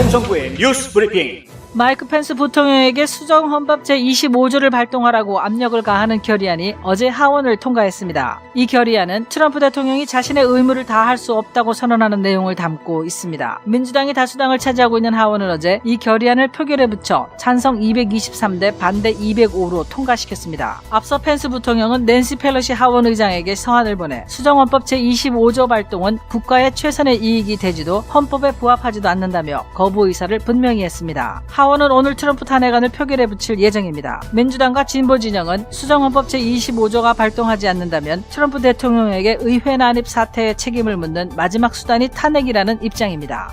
송성구의 뉴스 브리핑. 마이크 펜스 부통령에게 수정 헌법 제25조를 발동하라고 압력을 가하는 결의안이 어제 하원을 통과했습니다. 이 결의안은 트럼프 대통령이 자신의 의무를 다할 수 없다고 선언하는 내용을 담고 있습니다. 민주당이 다수당을 차지하고 있는 하원은 어제 이 결의안을 표결에 붙여 찬성 223대 반대 205로 통과시켰습니다. 앞서 펜스 부통령은 낸시 펠로시 하원 의장에게 서한을 보내 수정 헌법 제25조 발동은 국가의 최선의 이익이 되지도 헌법에 부합하지도 않는다며 거부 의사를 분명히 했습니다. 하원은 오늘 트럼프 탄핵안을 표결에 붙일 예정입니다. 민주당과 진보 진영은 수정헌법 제25조가 발동하지 않는다면 트럼프 대통령에게 의회 난입 사태의 책임을 묻는 마지막 수단이 탄핵이라는 입장입니다.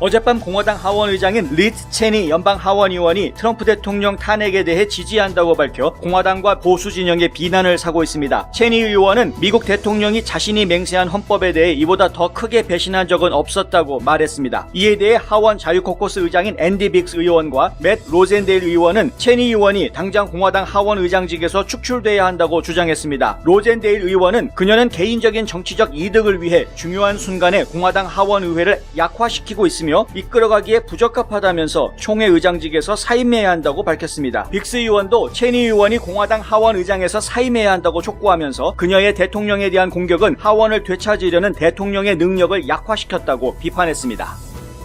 어젯밤 공화당 하원의장인 리즈 체니 연방 하원의원이 트럼프 대통령 탄핵에 대해 지지한다고 밝혀 공화당과 보수 진영의 비난을 사고 있습니다. 체니 의원은 미국 대통령이 자신이 맹세한 헌법에 대해 이보다 더 크게 배신한 적은 없었다고 말했습니다. 이에 대해 하원 자유코커스 의장인 앤디 빅스 의원과 맷 로젠데일 의원은 체니 의원이 당장 공화당 하원의장직에서 축출돼야 한다고 주장했습니다. 로젠데일 의원은 그녀는 개인적인 정치적 이득을 위해 중요한 순간에 공화당 하원의회를 약화시키고 있습니다. 이끌어가기에 부적합하다면서 총회 의장직에서 사임해야 한다고 밝혔습니다. 빅스 의원도 체니 의원이 공화당 하원 의장에서 사임해야 한다고 촉구하면서 그녀의 대통령에 대한 공격은 하원을 되찾으려는 대통령의 능력을 약화시켰다고 비판했습니다.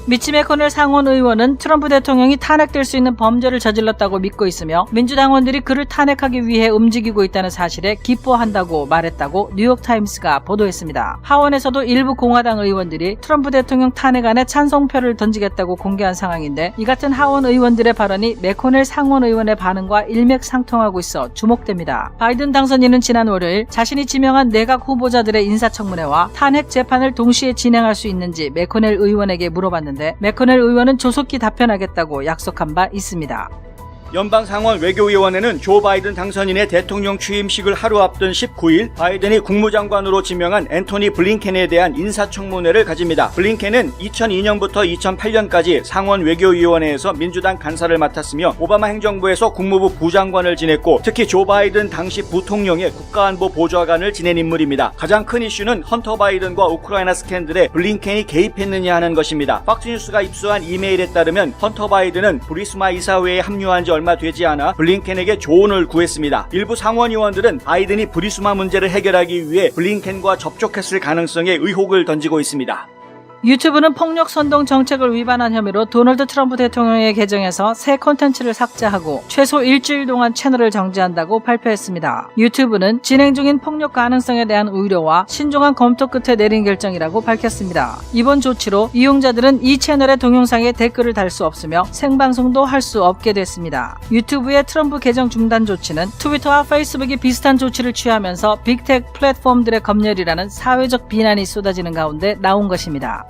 미치 매코넬 상원 의원은 트럼프 대통령이 탄핵될 수 있는 범죄를 저질렀다고 믿고 있으며 민주당원들이 그를 탄핵하기 위해 움직이고 있다는 사실에 기뻐한다고 말했다고 뉴욕타임스가 보도했습니다. 하원에서도 일부 공화당 의원들이 트럼프 대통령 탄핵안에 찬성표를 던지겠다고 공개한 상황인데 이 같은 하원 의원들의 발언이 매코넬 상원 의원의 반응과 일맥상통하고 있어 주목됩니다. 바이든 당선인은 지난 월요일 자신이 지명한 내각 후보자들의 인사청문회와 탄핵 재판을 동시에 진행할 수 있는지 매코넬 의원에게 물어봤는데 매코넬 의원은 조속히 답변하겠다고 약속한 바 있습니다. 연방 상원 외교위원회는 조 바이든 당선인의 대통령 취임식을 하루 앞둔 19일 바이든이 국무장관으로 지명한 앤토니 블링켄에 대한 인사청문회를 가집니다. 블링켄은 2002년부터 2008년까지 상원 외교위원회에서 민주당 간사를 맡았으며 오바마 행정부에서 국무부 부장관을 지냈고 특히 조 바이든 당시 부통령의 국가안보 보좌관을 지낸 인물입니다. 가장 큰 이슈는 헌터 바이든과 우크라이나 스캔들에 블링켄이 개입했느냐 하는 것입니다. 팍스뉴스가 입수한 이메일에 따르면 헌터 바이든은 부리스마 이사회에 합류한 지 얼마 되지 않아 블링켄에게 조언을 구했습니다. 일부 상원의원들은 바이든이 부리스마 문제를 해결하기 위해 블링켄과 접촉했을 가능성에 의혹을 던지고 있습니다. 유튜브는 폭력 선동 정책을 위반한 혐의로 도널드 트럼프 대통령의 계정에서 새 콘텐츠를 삭제하고 최소 일주일 동안 채널을 정지한다고 발표했습니다. 유튜브는 진행 중인 폭력 가능성에 대한 우려와 신중한 검토 끝에 내린 결정이라고 밝혔습니다. 이번 조치로 이용자들은 이 채널의 동영상에 댓글을 달 수 없으며 생방송도 할 수 없게 됐습니다. 유튜브의 트럼프 계정 중단 조치는 트위터와 페이스북이 비슷한 조치를 취하면서 빅테크 플랫폼들의 검열이라는 사회적 비난이 쏟아지는 가운데 나온 것입니다.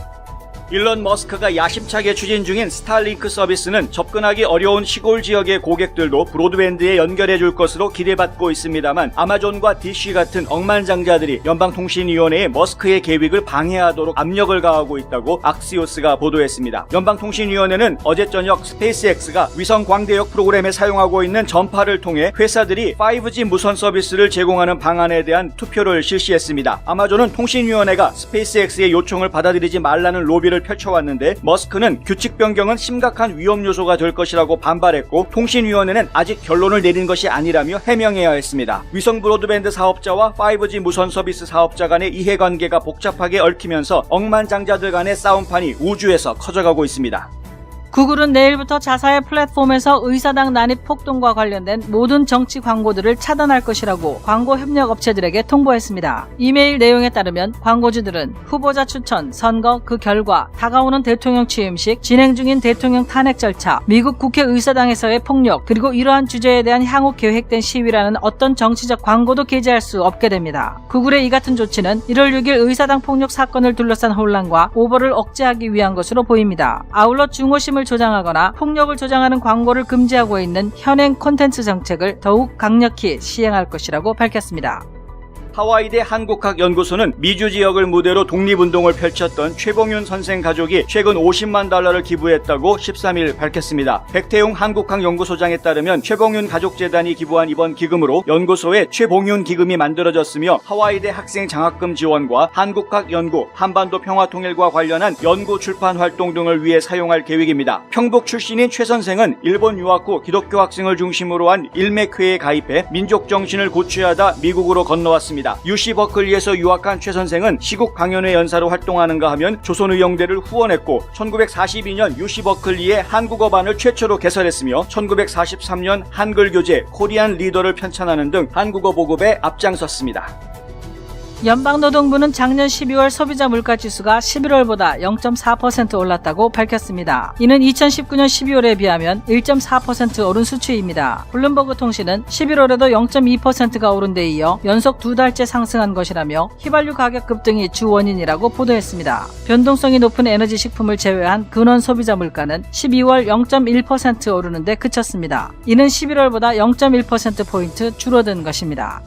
일론 머스크가 야심차게 추진 중인 스타링크 서비스는 접근하기 어려운 시골 지역의 고객들도 브로드밴드에 연결해 줄 것으로 기대받고 있습니다만 아마존과 DC 같은 억만장자들이 연방통신위원회에 머스크의 계획을 방해하도록 압력을 가하고 있다고 악시오스가 보도했습니다. 연방통신위원회는 어제 저녁 스페이스X가 위성 광대역 프로그램에 사용하고 있는 전파를 통해 회사들이 5G 무선 서비스를 제공하는 방안에 대한 투표를 실시했습니다. 아마존은 통신위원회가 스페이스X의 요청을 받아들이지 말라는 로비를 펼쳐왔는데 머스크는 규칙 변경은 심각한 위험 요소가 될 것이라고 반발했고 통신위원회는 아직 결론을 내린 것이 아니라며 해명해야 했습니다. 위성 브로드밴드 사업자와 5G 무선 서비스 사업자 간의 이해관계가 복잡하게 얽히면서 억만장자들 간의 싸움판이 우주에서 커져가고 있습니다. 구글은 내일부터 자사의 플랫폼에서 의사당 난입 폭동과 관련된 모든 정치 광고들을 차단할 것이라고 광고 협력 업체들에게 통보했습니다. 이메일 내용에 따르면 광고주들은 후보자 추천, 선거, 그 결과, 다가오는 대통령 취임식, 진행 중인 대통령 탄핵 절차, 미국 국회 의사당에서의 폭력, 그리고 이러한 주제에 대한 향후 계획된 시위라는 어떤 정치적 광고도 게재할 수 없게 됩니다. 구글의 이 같은 조치는 1월 6일 의사당 폭력 사건을 둘러싼 혼란과 오버를 억제하기 위한 것으로 보입니다. 아울러 중호심을 조장하거나 폭력을 조장하는 광고를 금지하고 있는 현행 콘텐츠 정책을 더욱 강력히 시행할 것이라고 밝혔습니다. 하와이대 한국학연구소는 미주 지역을 무대로 독립운동을 펼쳤던 최봉윤 선생 가족이 최근 50만 달러를 기부했다고 13일 밝혔습니다. 백태용 한국학연구소장에 따르면 최봉윤 가족재단이 기부한 이번 기금으로 연구소에 최봉윤 기금이 만들어졌으며 하와이대 학생 장학금 지원과 한국학연구, 한반도 평화통일과 관련한 연구 출판 활동 등을 위해 사용할 계획입니다. 평북 출신인 최 선생은 일본 유학 후 기독교 학생을 중심으로 한 일맥회에 가입해 민족 정신을 고취하다 미국으로 건너왔습니다. UC 버클리에서 유학한 최 선생은 시국 강연회 연사로 활동하는가 하면 조선의용대를 후원했고 1942년 UC 버클리의 한국어반을 최초로 개설했으며 1943년 한글 교재 코리안 리더를 편찬하는 등 한국어 보급에 앞장섰습니다. 연방노동부는 작년 12월 소비자 물가지수가 11월보다 0.4% 올랐다고 밝혔습니다. 이는 2019년 12월에 비하면 1.4% 오른 수치입니다. 블룸버그 통신은 11월에도 0.2%가 오른 데 이어 연속 2달째 상승한 것이라며 휘발유 가격 급등이 주 원인이라고 보도했습니다. 변동성이 높은 에너지 식품을 제외한 근원 소비자 물가는 12월 0.1% 오르는 데 그쳤습니다. 이는 11월보다 0.1%포인트 줄어든 것입니다.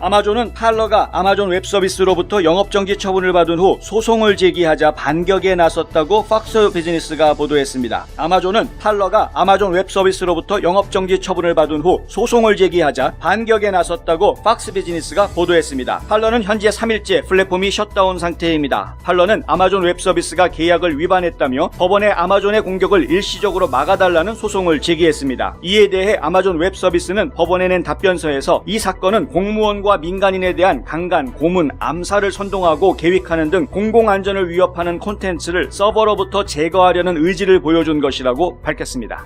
아마존은 팔러가 아마존 웹서비스로부터 영업정지 처분을 받은 후 소송을 제기하자 반격에 나섰다고 팍스 비즈니스가 보도했습니다. 아마존은 팔러가 아마존 웹서비스로부터 영업정지 처분을 받은 후 소송을 제기하자 반격에 나섰다고 팍스 비즈니스가 보도했습니다. 팔러는 현재 3일째 플랫폼이 셧다운 상태입니다. 팔러는 아마존 웹서비스가 계약을 위반했다며 법원에 아마존의 공격을 일시적으로 막아달라는 소송을 제기했습니다. 이에 대해 아마존 웹서비스는 법원에 낸 답변서에서 이 사건은 공무원과 민간인에 대한 강간, 고문, 암살을 선동하고 계획하는 등 공공안전을 위협하는 콘텐츠를 서버로부터 제거하려는 의지를 보여준 것이라고 밝혔습니다.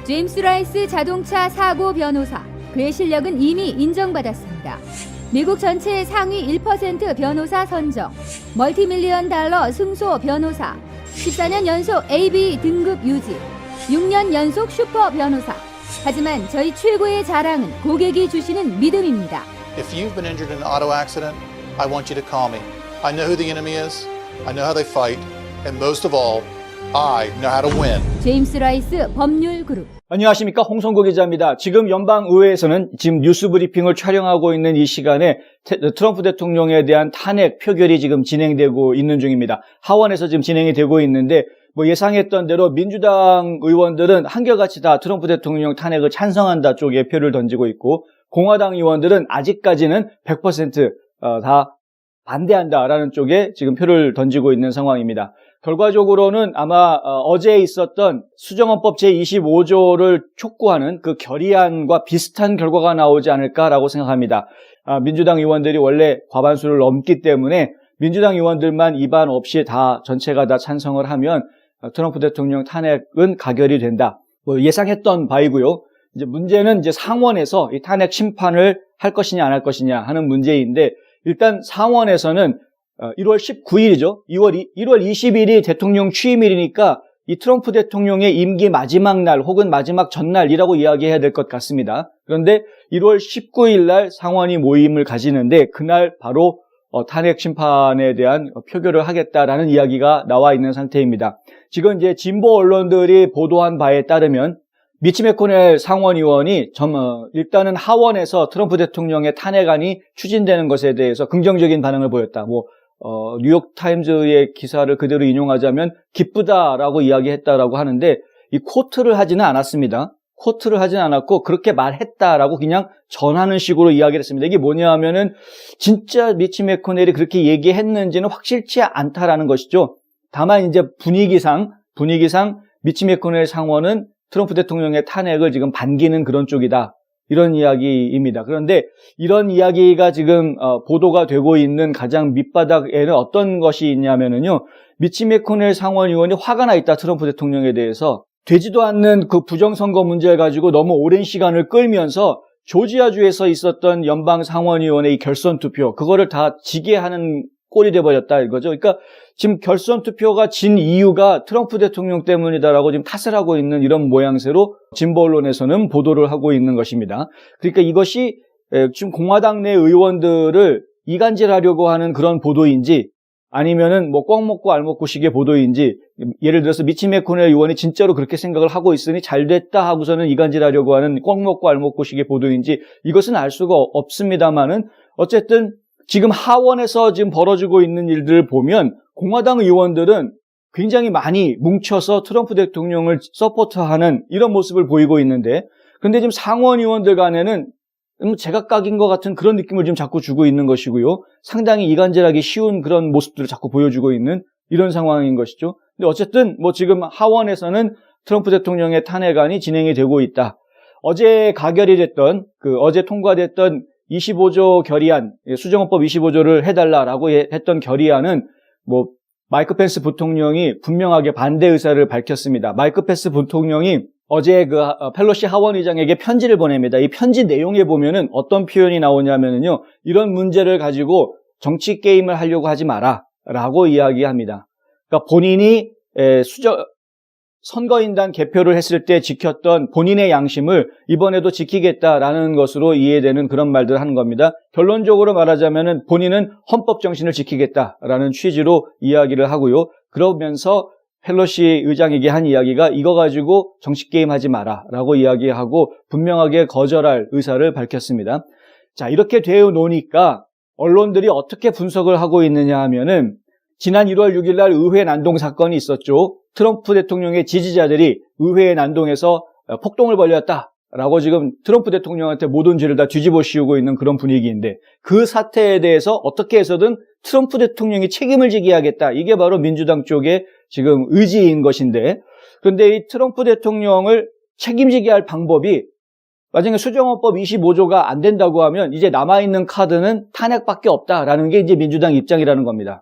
제임스 라이스 자동차 사고 변호사, 그의 실력은 이미 인정받았습니다. 미국 전체 상위 1% 변호사 선정, 멀티밀리언 달러 승소 변호사, 14년 연속 AB 등급 유지, 6년 연속 슈퍼 변호사. 하지만 저희 최고의 자랑은 고객이 주시는 믿음입니다. If you've been injured in an auto accident, I want you to call me. I know who the enemy is, I know how they fight, and most of all, I know how to win. 제임스 라이스 법률그룹. 안녕하십니까, 홍성구 기자입니다. 지금 연방의회에서는 지금 뉴스 브리핑을 촬영하고 있는 이 시간에 트럼프 대통령에 대한 탄핵 표결이 지금 진행되고 있는 중입니다. 하원에서 지금 진행이 되고 있는데 예상했던 대로 민주당 의원들은 한결같이 다 트럼프 대통령 탄핵을 찬성한다 쪽에 표를 던지고 있고 공화당 의원들은 아직까지는 100% 다 반대한다라는 쪽에 지금 표를 던지고 있는 상황입니다. 결과적으로는 아마 어제 있었던 수정헌법 제25조를 촉구하는 그 결의안과 비슷한 결과가 나오지 않을까라고 생각합니다. 민주당 의원들이 원래 과반수를 넘기 때문에 민주당 의원들만 이반 없이 다 전체가 다 찬성을 하면 트럼프 대통령 탄핵은 가결이 된다. 예상했던 바이고요. 이제 문제는 이제 상원에서 이 탄핵 심판을 할 것이냐 안 할 것이냐 하는 문제인데 일단 상원에서는 1월 19일이죠. 1월 20일이 대통령 취임일이니까 이 트럼프 대통령의 임기 마지막 날 혹은 마지막 전날이라고 이야기해야 될 것 같습니다. 그런데 1월 19일 날 상원이 모임을 가지는데 그날 바로 탄핵 심판에 대한 표결을 하겠다라는 이야기가 나와 있는 상태입니다. 지금 이제 진보 언론들이 보도한 바에 따르면 미치 매코넬 상원의원이 일단은 하원에서 트럼프 대통령의 탄핵안이 추진되는 것에 대해서 긍정적인 반응을 보였다. 뉴욕타임즈의 기사를 그대로 인용하자면 기쁘다라고 이야기했다라고 하는데 이 코트를 하지는 않았습니다. 코트를 하진 않았고 그렇게 말했다라고 그냥 전하는 식으로 이야기를 했습니다. 이게 뭐냐 하면은 진짜 미치 매코넬이 그렇게 얘기했는지는 확실치 않다라는 것이죠. 다만 이제 분위기상 미치 매코넬 상원은 트럼프 대통령의 탄핵을 지금 반기는 그런 쪽이다. 이런 이야기입니다. 그런데 이런 이야기가 지금 보도가 되고 있는 가장 밑바닥에는 어떤 것이 있냐면은요. 미치 매코넬 상원 의원이 화가 나 있다. 트럼프 대통령에 대해서. 되지도 않는 그 부정선거 문제를 가지고 너무 오랜 시간을 끌면서 조지아주에서 있었던 연방 상원의원의 이 결선 투표, 그거를 다 지게 하는 꼴이 돼버렸다 이거죠. 그러니까 지금 결선 투표가 진 이유가 트럼프 대통령 때문이다라고 지금 탓을 하고 있는 이런 모양새로 진보 언론에서는 보도를 하고 있는 것입니다. 그러니까 이것이 지금 공화당 내 의원들을 이간질하려고 하는 그런 보도인지 아니면은 꽉 먹고 알 먹고식의 보도인지, 예를 들어서 미치 매코넬 의원이 진짜로 그렇게 생각을 하고 있으니 잘 됐다 하고서는 이간질하려고 하는 꽉 먹고 알 먹고식의 보도인지 이것은 알 수가 없습니다만은 어쨌든 지금 하원에서 지금 벌어지고 있는 일들을 보면 공화당 의원들은 굉장히 많이 뭉쳐서 트럼프 대통령을 서포트하는 이런 모습을 보이고 있는데, 근데 지금 상원 의원들 간에는 제각각인 것 같은 그런 느낌을 지금 자꾸 주고 있는 것이고요. 상당히 이간질하기 쉬운 그런 모습들을 자꾸 보여주고 있는 이런 상황인 것이죠. 근데 어쨌든 뭐 지금 하원에서는 트럼프 대통령의 탄핵안이 진행이 되고 있다. 어제 가결이 됐던 어제 통과됐던 25조 결의안, 수정헌법 25조를 해달라라고 했던 결의안은 뭐 마이크 펜스 부통령이 분명하게 반대 의사를 밝혔습니다. 마이크 펜스 부통령이 어제 펠로시 하원의장에게 편지를 보냅니다. 이 편지 내용에 보면은 어떤 표현이 나오냐면요, 이런 문제를 가지고 정치 게임을 하려고 하지 마라라고 이야기합니다. 그러니까 본인이 선거인단 개표를 했을 때 지켰던 본인의 양심을 이번에도 지키겠다라는 것으로 이해되는 그런 말들을 하는 겁니다. 결론적으로 말하자면은 본인은 헌법 정신을 지키겠다라는 취지로 이야기를 하고요. 그러면서 펠로시 의장에게 한 이야기가 이거 가지고 정치 게임 하지 마라라고 이야기하고 분명하게 거절할 의사를 밝혔습니다. 자, 이렇게 되어 놓으니까 언론들이 어떻게 분석을 하고 있느냐 하면은 지난 1월 6일 날 의회 난동 사건이 있었죠. 트럼프 대통령의 지지자들이 의회에 난동해서 폭동을 벌였다라고 지금 트럼프 대통령한테 모든 죄를 다 뒤집어 씌우고 있는 그런 분위기인데, 그 사태에 대해서 어떻게 해서든 트럼프 대통령이 책임을 지게 하겠다. 이게 바로 민주당 쪽의 지금 의지인 것인데, 그런데 이 트럼프 대통령을 책임지게 할 방법이 만약에 수정헌법 25조가 안 된다고 하면 이제 남아있는 카드는 탄핵밖에 없다라는 게 이제 민주당 입장이라는 겁니다.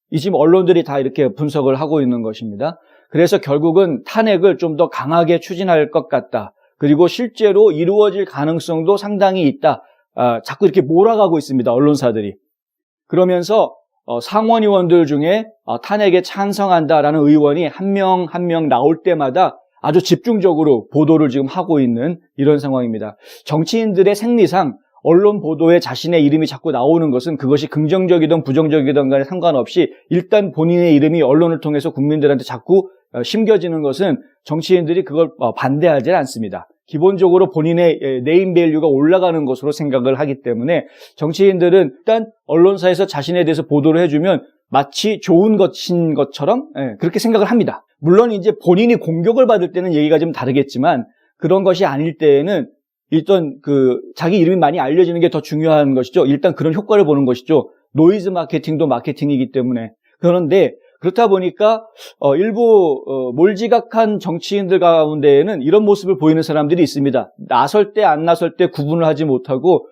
이 지금 언론들이 다 이렇게 분석을 하고 있는 것입니다. 그래서 결국은 탄핵을 좀 더 강하게 추진할 것 같다. 그리고 실제로 이루어질 가능성도 상당히 있다. 자꾸 이렇게 몰아가고 있습니다, 언론사들이. 그러면서 상원 의원들 중에 탄핵에 찬성한다라는 의원이 한 명 한 명 나올 때마다 아주 집중적으로 보도를 지금 하고 있는 이런 상황입니다. 정치인들의 생리상 언론 보도에 자신의 이름이 자꾸 나오는 것은 그것이 긍정적이든 부정적이든 간에 상관없이 일단 본인의 이름이 언론을 통해서 국민들한테 자꾸 심겨지는 것은 정치인들이 그걸 반대하지 않습니다. 기본적으로 본인의 네임 밸류가 올라가는 것으로 생각을 하기 때문에 정치인들은 일단 언론사에서 자신에 대해서 보도를 해주면 마치 좋은 것인 것처럼 그렇게 생각을 합니다. 물론 이제 본인이 공격을 받을 때는 얘기가 좀 다르겠지만 그런 것이 아닐 때에는 일단 자기 이름이 많이 알려지는 게 더 중요한 것이죠. 일단 그런 효과를 보는 것이죠. 노이즈 마케팅도 마케팅이기 때문에. 그런데 그렇다 보니까 일부 몰지각한 정치인들 가운데에는 이런 모습을 보이는 사람들이 있습니다. 나설 때 안 나설 때 구분을 하지 못하고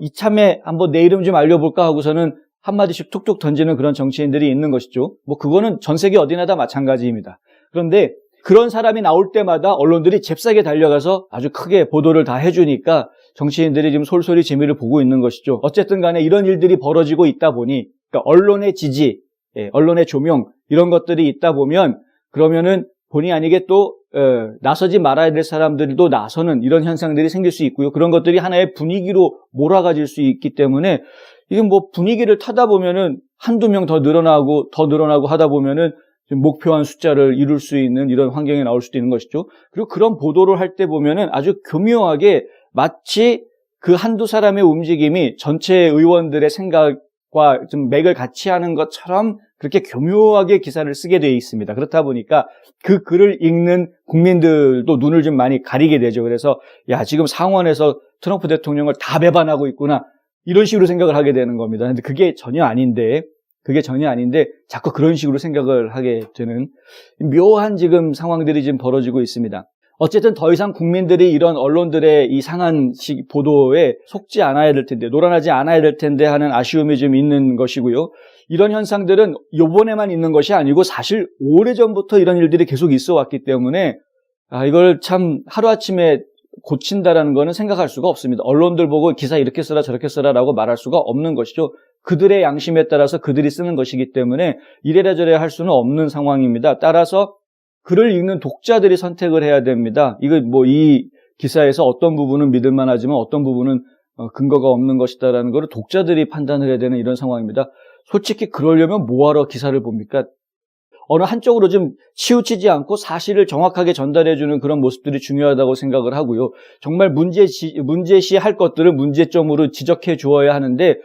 이참에 한번 내 이름 좀 알려볼까 하고서는 한마디씩 툭툭 던지는 그런 정치인들이 있는 것이죠. 뭐 그거는 전 세계 어디나 다 마찬가지입니다. 그런데 그런 사람이 나올 때마다 언론들이 잽싸게 달려가서 아주 크게 보도를 다 해주니까 정치인들이 지금 솔솔이 재미를 보고 있는 것이죠. 어쨌든 간에 이런 일들이 벌어지고 있다 보니, 그러니까 언론의 지지, 언론의 조명, 이런 것들이 있다 보면 그러면은 본의 아니게 또 나서지 말아야 될 사람들도 나서는 이런 현상들이 생길 수 있고요. 그런 것들이 하나의 분위기로 몰아가질 수 있기 때문에 이게 뭐 분위기를 타다 보면은 한두 명 더 늘어나고 하다 보면은 목표한 숫자를 이룰 수 있는 이런 환경이 나올 수도 있는 것이죠. 그리고 그런 보도를 할 때 보면은 아주 교묘하게 마치 그 한두 사람의 움직임이 전체 의원들의 생각과 좀 맥을 같이 하는 것처럼 그렇게 교묘하게 기사를 쓰게 되어 있습니다. 그렇다 보니까 그 글을 읽는 국민들도 눈을 좀 많이 가리게 되죠. 그래서 야, 지금 상원에서 트럼프 대통령을 다 배반하고 있구나, 이런 식으로 생각을 하게 되는 겁니다. 근데 그게 전혀 아닌데 자꾸 그런 식으로 생각을 하게 되는 묘한 지금 상황들이 지금 벌어지고 있습니다. 어쨌든 더 이상 국민들이 이런 언론들의 이상한 보도에 속지 않아야 될 텐데, 놀아나지 않아야 될 텐데 하는 아쉬움이 좀 있는 것이고요. 이런 현상들은 이번에만 있는 것이 아니고 사실 오래전부터 이런 일들이 계속 있어 왔기 때문에 이걸 참 하루아침에 고친다라는 거는 생각할 수가 없습니다. 언론들 보고 기사 이렇게 써라 저렇게 써라라고 말할 수가 없는 것이죠. 그들의 양심에 따라서 그들이 쓰는 것이기 때문에 이래라 저래라 할 수는 없는 상황입니다. 따라서 글을 읽는 독자들이 선택을 해야 됩니다. 이거 뭐 이 기사에서 어떤 부분은 믿을만 하지만 어떤 부분은 근거가 없는 것이다라는 걸 독자들이 판단을 해야 되는 이런 상황입니다. 솔직히 그러려면 뭐하러 기사를 봅니까? 어느 한쪽으로 좀 치우치지 않고 사실을 정확하게 전달해주는 그런 모습들이 중요하다고 생각을 하고요. 정말 문제시할 것들을 문제점으로 지적해 주어야 하는데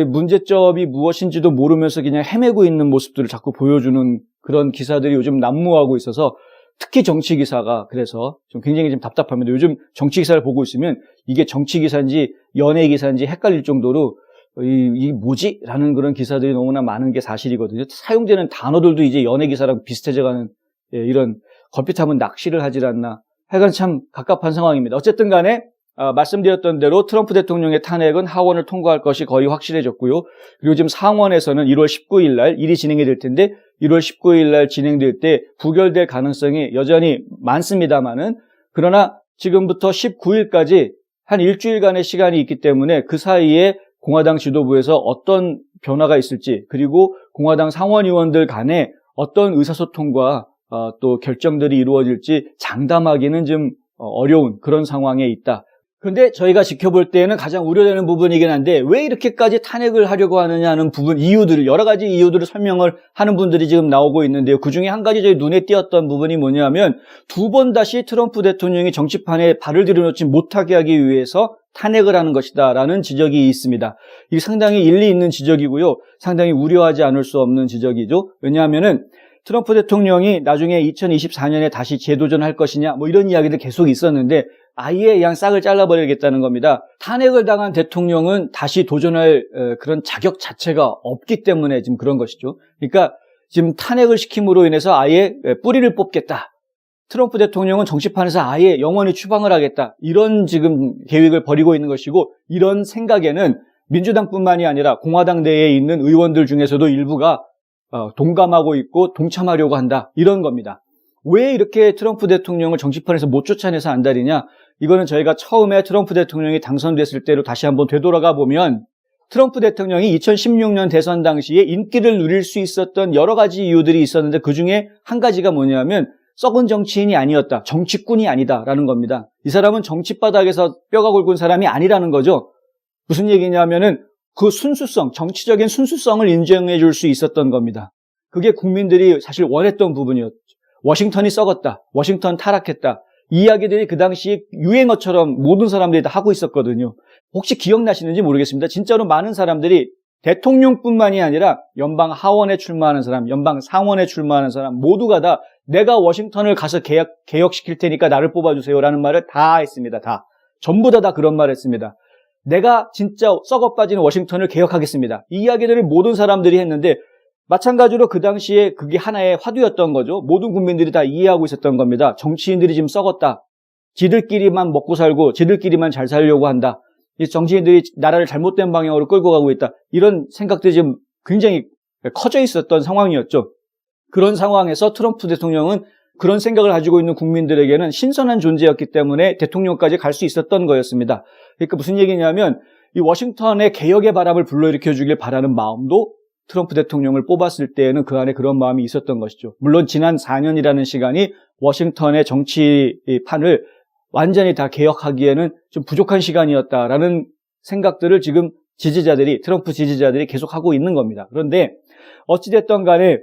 문제점이 무엇인지도 모르면서 그냥 헤매고 있는 모습들을 자꾸 보여주는 그런 기사들이 요즘 난무하고 있어서 특히 정치 기사가 그래서 좀 굉장히 좀 답답합니다. 요즘 정치 기사를 보고 있으면 이게 정치 기사인지 연예 기사인지 헷갈릴 정도로 이 뭐지? 라는 그런 기사들이 너무나 많은 게 사실이거든요. 사용되는 단어들도 이제 연예 기사랑 비슷해져가는 이런 걸핏하면 낚시를 하질 않나. 하여간 참 갑갑한 상황입니다. 어쨌든 간에 말씀드렸던 대로 트럼프 대통령의 탄핵은 하원을 통과할 것이 거의 확실해졌고요. 그리고 지금 상원에서는 1월 19일 날 일이 진행이 될 텐데 1월 19일 날 진행될 때 부결될 가능성이 여전히 많습니다만은 그러나 지금부터 19일까지 한 일주일간의 시간이 있기 때문에 그 사이에 공화당 지도부에서 어떤 변화가 있을지 그리고 공화당 상원의원들 간에 어떤 의사소통과 또 결정들이 이루어질지 장담하기는 좀 어려운 그런 상황에 있다. 그런데 저희가 지켜볼 때에는 가장 우려되는 부분이긴 한데 왜 이렇게까지 탄핵을 하려고 하느냐는 부분 이유들을 여러 가지 이유들을 설명을 하는 분들이 지금 나오고 있는데요. 그중에 한 가지 저희 눈에 띄었던 부분이 뭐냐면 두 번 다시 트럼프 대통령이 정치판에 발을 들여놓지 못하게 하기 위해서 탄핵을 하는 것이다라는 지적이 있습니다. 이게 상당히 일리 있는 지적이고요. 상당히 우려하지 않을 수 없는 지적이죠. 왜냐하면은 트럼프 대통령이 나중에 2024년에 다시 재도전할 것이냐 뭐 이런 이야기들 계속 있었는데 아예 그냥 싹을 잘라버리겠다는 겁니다. 탄핵을 당한 대통령은 다시 도전할 그런 자격 자체가 없기 때문에 지금 그런 것이죠. 그러니까 지금 탄핵을 시킴으로 인해서 아예 뿌리를 뽑겠다. 트럼프 대통령은 정치판에서 아예 영원히 추방을 하겠다. 이런 지금 계획을 벌이고 있는 것이고 이런 생각에는 민주당뿐만이 아니라 공화당 내에 있는 의원들 중에서도 일부가 동감하고 있고 동참하려고 한다. 이런 겁니다. 왜 이렇게 트럼프 대통령을 정치판에서 못 쫓아내서 안달이냐? 이거는 저희가 처음에 트럼프 대통령이 당선됐을 때로 다시 한번 되돌아가 보면 트럼프 대통령이 2016년 대선 당시에 인기를 누릴 수 있었던 여러 가지 이유들이 있었는데 그중에 한 가지가 뭐냐면 썩은 정치인이 아니었다. 정치꾼이 아니다라는 겁니다. 이 사람은 정치바닥에서 뼈가 굵은 사람이 아니라는 거죠. 무슨 얘기냐면은 그 순수성, 정치적인 순수성을 인정해 줄 수 있었던 겁니다. 그게 국민들이 사실 원했던 부분이었죠. 워싱턴이 썩었다. 워싱턴 타락했다. 이 이야기들이 그 당시 유행어처럼 모든 사람들이 다 하고 있었거든요. 혹시 기억나시는지 모르겠습니다. 진짜로 많은 사람들이 대통령뿐만이 아니라 연방 하원에 출마하는 사람, 연방 상원에 출마하는 사람 모두가 다 내가 워싱턴을 가서 개혁시킬 테니까 나를 뽑아주세요라는 말을 다 했습니다. 다. 전부 다 그런 말을 했습니다. 내가 진짜 썩어 빠진 워싱턴을 개혁하겠습니다. 이 이야기들을 모든 사람들이 했는데 마찬가지로 그 당시에 그게 하나의 화두였던 거죠. 모든 국민들이 다 이해하고 있었던 겁니다. 정치인들이 지금 썩었다. 지들끼리만 먹고 살고 지들끼리만 잘 살려고 한다. 이 정치인들이 나라를 잘못된 방향으로 끌고 가고 있다. 이런 생각들이 지금 굉장히 커져 있었던 상황이었죠. 그런 상황에서 트럼프 대통령은 그런 생각을 가지고 있는 국민들에게는 신선한 존재였기 때문에 대통령까지 갈 수 있었던 거였습니다. 그러니까 무슨 얘기냐면 이 워싱턴의 개혁의 바람을 불러일으켜 주길 바라는 마음도 트럼프 대통령을 뽑았을 때에는 그 안에 그런 마음이 있었던 것이죠. 물론 지난 4년이라는 시간이 워싱턴의 정치판을 완전히 다 개혁하기에는 좀 부족한 시간이었다라는 생각들을 지금 트럼프 지지자들이 계속하고 있는 겁니다. 그런데 어찌됐든 간에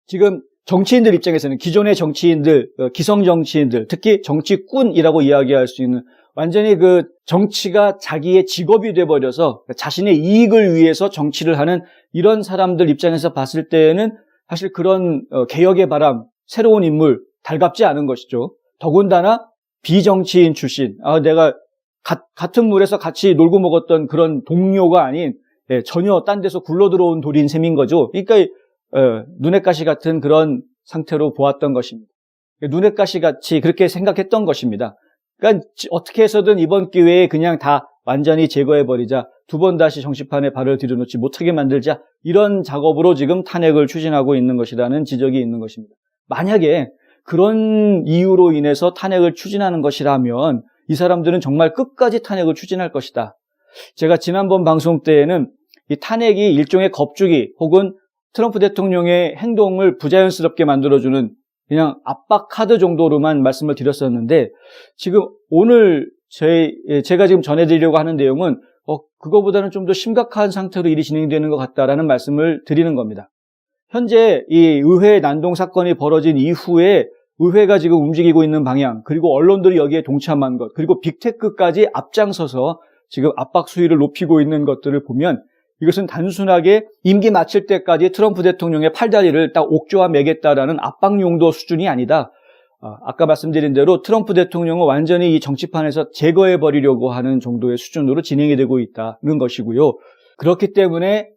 지금 정치인들 입장에서는 기존의 정치인들, 기성 정치인들, 특히 정치꾼이라고 이야기할 수 있는 완전히 그 정치가 자기의 직업이 돼버려서 자신의 이익을 위해서 정치를 하는 이런 사람들 입장에서 봤을 때에는 사실 그런 개혁의 바람, 새로운 인물 달갑지 않은 것이죠. 더군다나 비정치인 출신, 내가 같은 물에서 같이 놀고 먹었던 그런 동료가 아닌 전혀 딴 데서 굴러들어온 돌인 셈인 거죠. 그러니까 눈엣 가시 같은 그런 상태로 보았던 것입니다. 눈엣 가시 같이 그렇게 생각했던 것입니다. 그러니까 어떻게 해서든 이번 기회에 그냥 다 완전히 제거해버리자, 두 번 다시 정치판에 발을 들여놓지 못하게 만들자, 이런 작업으로 지금 탄핵을 추진하고 있는 것이라는 지적이 있는 것입니다. 만약에 그런 이유로 인해서 탄핵을 추진하는 것이라면 이 사람들은 정말 끝까지 탄핵을 추진할 것이다. 제가 지난번 방송 때에는 이 탄핵이 일종의 겁주기 혹은 트럼프 대통령의 행동을 부자연스럽게 만들어주는 그냥 압박 카드 정도로만 말씀을 드렸었는데 지금 오늘 제가 지금 전해드리려고 하는 내용은 그거보다는 좀 더 심각한 상태로 일이 진행되는 것 같다라는 말씀을 드리는 겁니다. 현재 이 의회 난동 사건이 벌어진 이후에 의회가 지금 움직이고 있는 방향, 그리고 언론들이 여기에 동참한 것, 그리고 빅테크까지 앞장서서 지금 압박 수위를 높이고 있는 것들을 보면 이것은 단순하게 임기 마칠 때까지 트럼프 대통령의 팔다리를 딱 옥조와 매겠다라는 압박 용도 수준이 아니다. 아까 말씀드린 대로 트럼프 대통령은 완전히 이 정치판에서 제거해버리려고 하는 정도의 수준으로 진행이 되고 있다는 것이고요. 그렇기 때문에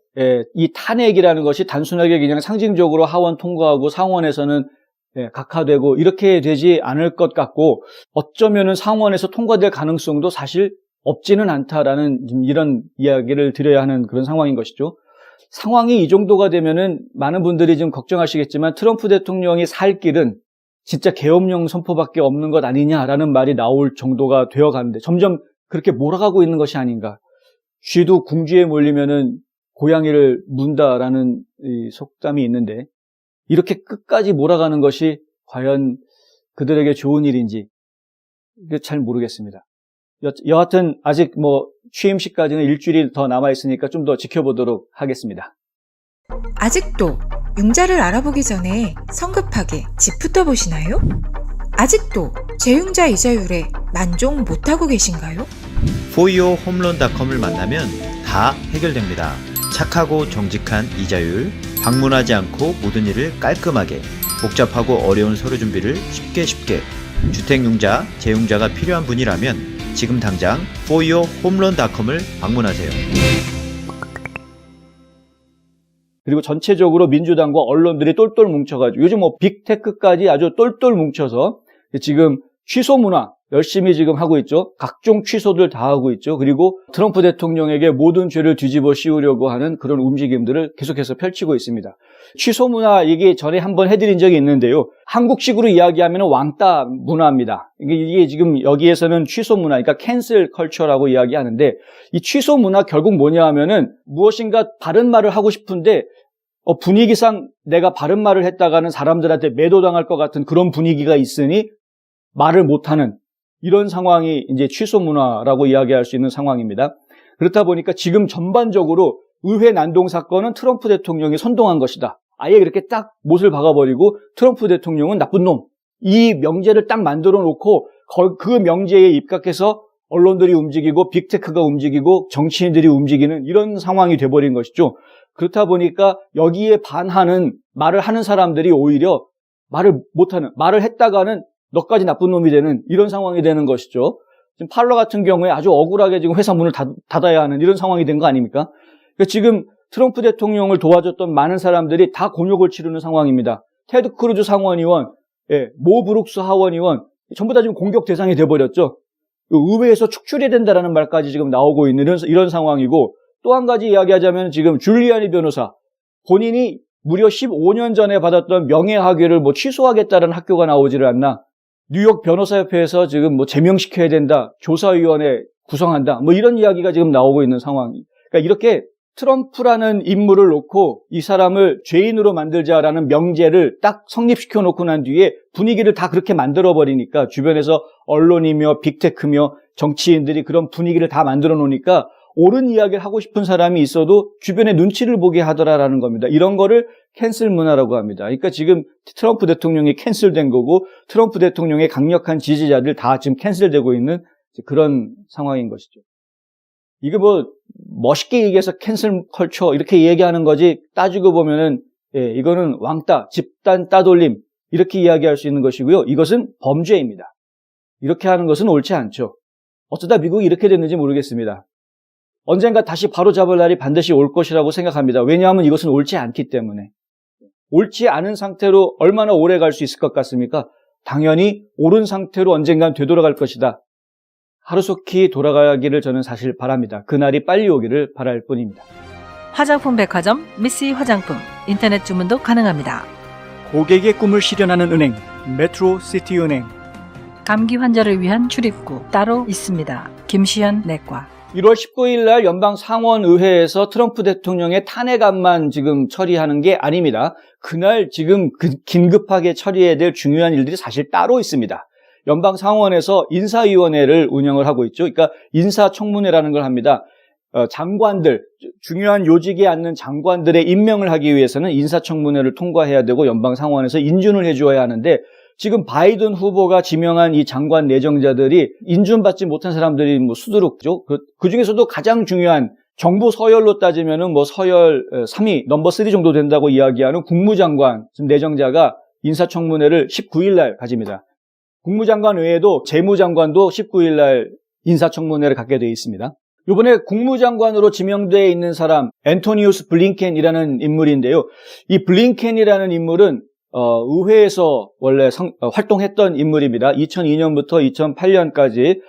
이 탄핵이라는 것이 단순하게 그냥 상징적으로 하원 통과하고 상원에서는 각하되고 이렇게 되지 않을 것 같고, 어쩌면은 상원에서 통과될 가능성도 사실 없지는 않다라는 이런 이야기를 드려야 하는 그런 상황인 것이죠. 상황이 이 정도가 되면은 많은 분들이 좀 걱정하시겠지만 트럼프 대통령이 살 길은 진짜 계엄령 선포밖에 없는 것 아니냐라는 말이 나올 정도가 되어가는데 점점 그렇게 몰아가고 있는 것이 아닌가. 쥐도 궁지에 몰리면은 고양이를 문다라는 이 속담이 있는데, 이렇게 끝까지 몰아가는 것이 과연 그들에게 좋은 일인지 잘 모르겠습니다. 여하튼 아직 취임식까지는 일주일이 더 남아있으니까 좀 더 지켜보도록 하겠습니다. 아직도 융자를 알아보기 전에 성급하게 집부터 보시나요? 아직도 재융자 이자율에 만족 못하고 계신가요? foyohomeloan.com을 만나면 다 해결됩니다. 착하고 정직한 이자율, 방문하지 않고 모든 일을 깔끔하게, 복잡하고 어려운 서류 준비를 쉽게 주택융자, 재융자가 필요한 분이라면 지금 당장 foyohomeloan.com을 방문하세요. 그리고 전체적으로 민주당과 언론들이 똘똘 뭉쳐가지고 요즘 빅테크까지 아주 똘똘 뭉쳐서 지금 취소 문화 열심히 지금 하고 있죠. 각종 취소들 다 하고 있죠. 그리고 트럼프 대통령에게 모든 죄를 뒤집어 씌우려고 하는 그런 움직임들을 계속해서 펼치고 있습니다. 취소 문화 얘기 전에 한번 해드린 적이 있는데요. 한국식으로 이야기하면 왕따 문화입니다. 이게 지금 여기에서는 취소 문화, 그러니까 캔슬 컬처라고 이야기하는데, 이 취소 문화 결국 뭐냐 하면은 무엇인가 바른 말을 하고 싶은데 분위기상 내가 바른 말을 했다가는 사람들한테 매도당할 것 같은 그런 분위기가 있으니 말을 못하는 이런 상황이 이제 취소 문화라고 이야기할 수 있는 상황입니다. 그렇다 보니까 지금 전반적으로 의회 난동 사건은 트럼프 대통령이 선동한 것이다. 아예 그렇게 딱 못을 박아버리고 트럼프 대통령은 나쁜 놈. 이 명제를 딱 만들어 놓고 그 명제에 입각해서 언론들이 움직이고 빅테크가 움직이고 정치인들이 움직이는 이런 상황이 돼버린 것이죠. 그렇다 보니까 여기에 반하는 말을 하는 사람들이 오히려 말을 못하는, 말을 했다가는 너까지 나쁜 놈이 되는 이런 상황이 되는 것이죠. 지금 팔러 같은 경우에 아주 억울하게 지금 회사 문을 닫아야 하는 이런 상황이 된 거 아닙니까? 그러니까 지금 트럼프 대통령을 도와줬던 많은 사람들이 다 곤욕을 치르는 상황입니다. 테드 크루즈 상원의원, 모 브룩스 하원의원 전부 다 지금 공격 대상이 돼버렸죠. 의회에서 축출해야 된다라는 말까지 지금 나오고 있는 이런 상황이고, 또 한 가지 이야기하자면 지금 줄리아니 변호사 본인이 무려 15년 전에 받았던 명예학위를 취소하겠다는 학교가 나오지를 않나. 뉴욕 변호사협회에서 지금 제명시켜야 된다, 조사위원회 구성한다, 이런 이야기가 지금 나오고 있는 상황. 그러니까 이렇게 트럼프라는 인물을 놓고 이 사람을 죄인으로 만들자라는 명제를 딱 성립시켜 놓고 난 뒤에 분위기를 다 그렇게 만들어버리니까, 주변에서 언론이며 빅테크며 정치인들이 그런 분위기를 다 만들어 놓으니까 옳은 이야기를 하고 싶은 사람이 있어도 주변에 눈치를 보게 하더라라는 겁니다. 이런 거를 캔슬 문화라고 합니다. 그러니까 지금 트럼프 대통령이 캔슬된 거고, 트럼프 대통령의 강력한 지지자들 다 지금 캔슬되고 있는 그런 상황인 것이죠. 이게 멋있게 얘기해서 캔슬 컬처 이렇게 얘기하는 거지, 따지고 보면은 이거는 왕따, 집단 따돌림 이렇게 이야기할 수 있는 것이고요. 이것은 범죄입니다. 이렇게 하는 것은 옳지 않죠. 어쩌다 미국이 이렇게 됐는지 모르겠습니다. 언젠가 다시 바로잡을 날이 반드시 올 것이라고 생각합니다. 왜냐하면 이것은 옳지 않기 때문에. 옳지 않은 상태로 얼마나 오래 갈 수 있을 것 같습니까? 당연히 옳은 상태로 언젠간 되돌아갈 것이다. 하루속히 돌아가기를 저는 사실 바랍니다. 그날이 빨리 오기를 바랄 뿐입니다. 화장품 백화점 미시 화장품 인터넷 주문도 가능합니다. 고객의 꿈을 실현하는 은행, 메트로시티은행. 감기 환자를 위한 출입구 따로 있습니다. 김시현 내과. 1월 19일 날 연방 상원의회에서 트럼프 대통령의 탄핵안만 지금 처리하는 게 아닙니다. 그날 지금 긴급하게 처리해야 될 중요한 일들이 사실 따로 있습니다. 연방 상원에서 인사위원회를 운영을 하고 있죠. 그러니까 인사청문회라는 걸 합니다. 장관들, 중요한 요직에 앉는 장관들의 임명을 하기 위해서는 인사청문회를 통과해야 되고 연방상원에서 인준을 해주어야 하는데 지금 바이든 후보가 지명한 이 장관 내정자들이 인준받지 못한 사람들이 뭐 수두룩죠. 그 중에서도 가장 중요한 정부 서열로 따지면은 뭐 서열 3위, 넘버 3 정도 된다고 이야기하는 국무장관 내정자가 인사청문회를 19일 날 가집니다. 국무장관 외에도 재무장관도 19일 날 인사청문회를 갖게 되어 있습니다. 이번에 국무장관으로 지명되어 있는 사람 앤토니우스 블링켄이라는 인물인데요. 이 블링켄이라는 인물은 의회에서 원래 활동했던 인물입니다. 2002년부터 2008년까지